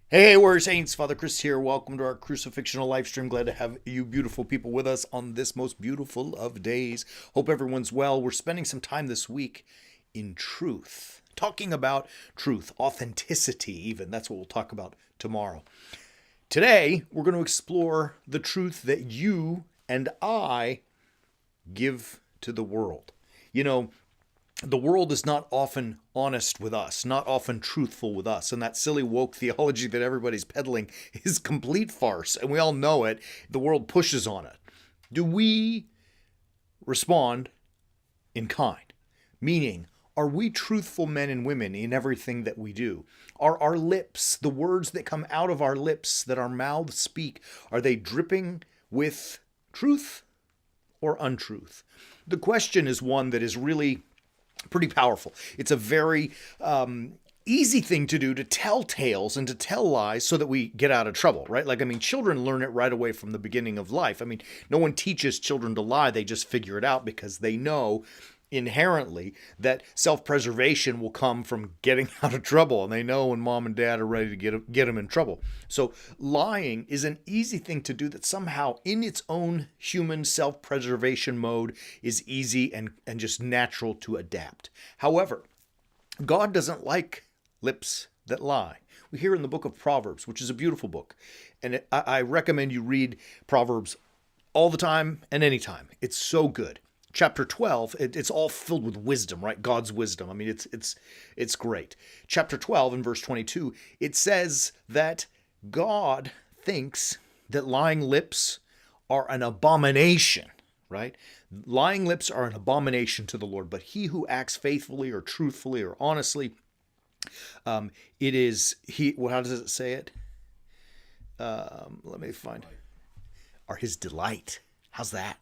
Hey, Warrior Saints, Father Chris here. Welcome to our Crucifixional live stream. Glad to have you beautiful people with us on this most beautiful of days. Hope everyone's well. We're spending some time this week in truth, talking about truth, authenticity, even. That's what we'll talk about tomorrow. Today, we're going to explore the truth that you and I give to the world. You know, the world is not often honest with us, not often truthful with us. And that silly woke theology that everybody's peddling is complete farce. And we all know it. The world pushes on it. Do we respond in kind? Meaning, are we truthful men and women in everything that we do? Are our lips, the words that come out of our lips, that our mouths speak, are they dripping with truth or untruth? The question is one that is really pretty powerful. It's a very easy thing to do, to tell tales and to tell lies so that we get out of trouble, right? Children learn it right away from the beginning of life. No one teaches children to lie. They just figure it out because they know inherently that self-preservation will come from getting out of trouble, and they know when mom and dad are ready to get them in trouble. So lying is an easy thing to do that somehow in its own human self-preservation mode is easy and just natural to adapt. However, God doesn't like lips that lie. We hear in the book of Proverbs, which is a beautiful book, and I recommend you read Proverbs all the time and anytime. It's so good. Chapter 12, it's all filled with wisdom, right? God's wisdom. It's great. Chapter 12 and verse 22, it says that God thinks that lying lips are an abomination, right? Lying lips are an abomination to the Lord, but he who acts faithfully or truthfully or honestly, it is he. Well, how does it say it? Let me find. Are his delight. How's that?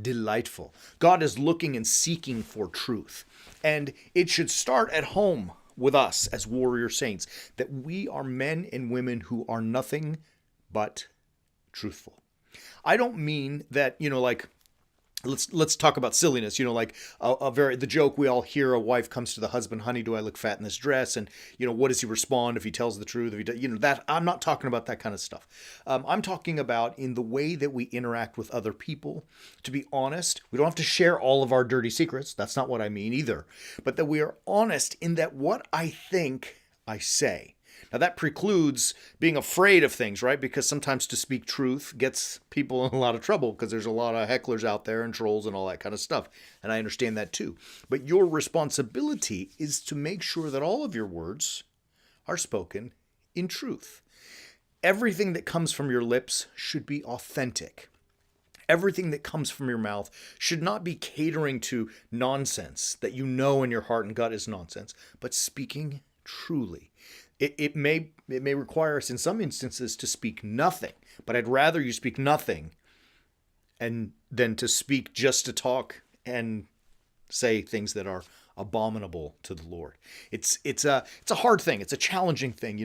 Delightful. God is looking and seeking for truth. And it should start at home with us as warrior saints, that we are men and women who are nothing but truthful. I don't mean that, let's talk about silliness. The joke we all hear: a wife comes to the husband, "Honey, do I look fat in this dress?" And what does he respond if he tells the truth? If he does, that I'm not talking about that kind of stuff. I'm talking about in the way that we interact with other people. To be honest, we don't have to share all of our dirty secrets. That's not what I mean either. But that we are honest in that what I think, I say. Now, that precludes being afraid of things, right? Because sometimes to speak truth gets people in a lot of trouble because there's a lot of hecklers out there and trolls and all that kind of stuff. And I understand that too. But your responsibility is to make sure that all of your words are spoken in truth. Everything that comes from your lips should be authentic. Everything that comes from your mouth should not be catering to nonsense that you know in your heart and gut is nonsense, but speaking truly. It may require us in some instances to speak nothing, but I'd rather you speak nothing and than to speak just to talk and say things that are abominable to the Lord. It's a hard thing. It's a challenging thing,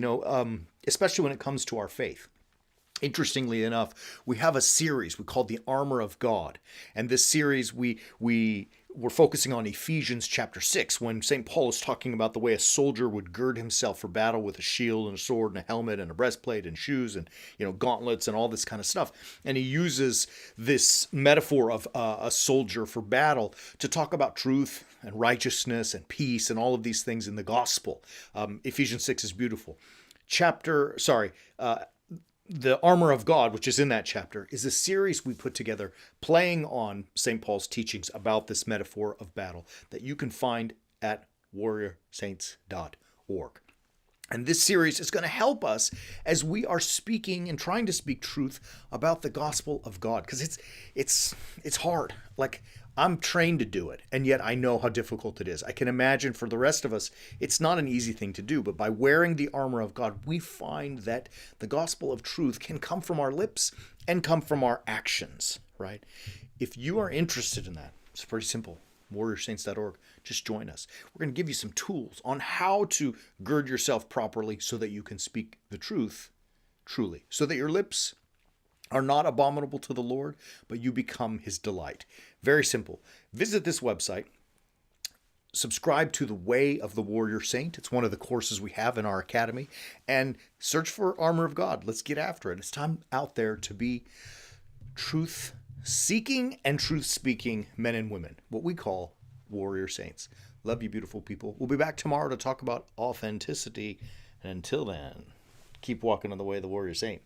especially when it comes to our faith. Interestingly enough, we have a series we call The Armor of God. And this series, we're focusing on Ephesians chapter 6, when St. Paul is talking about the way a soldier would gird himself for battle with a shield and a sword and a helmet and a breastplate and shoes and gauntlets and all this kind of stuff. And he uses this metaphor of a soldier for battle to talk about truth and righteousness and peace and all of these things in the gospel. Ephesians 6 is beautiful. The Armor of God, which is in that chapter, is a series we put together playing on St. Paul's teachings about this metaphor of battle that you can find at warriorsaints.org. And this series is going to help us as we are speaking and trying to speak truth about the gospel of God, because it's hard. I'm trained to do it, and yet I know how difficult it is. I can imagine for the rest of us, it's not an easy thing to do, but by wearing the armor of God, we find that the gospel of truth can come from our lips and come from our actions, right? If you are interested in that, it's pretty simple. warriorsaints.org. Just join us. We're going to give you some tools on how to gird yourself properly so that you can speak the truth truly, so that your lips are not abominable to the Lord, but you become his delight. Very simple. Visit this website, subscribe to the Way of the Warrior Saint. It's one of the courses we have in our academy. And search for Armor of God. Let's get after it. It's time out there to be truth seeking and truth speaking men and women, what we call warrior saints. Love you, beautiful people. We'll be back tomorrow to talk about authenticity. And until then, keep walking on the way of the warrior saint.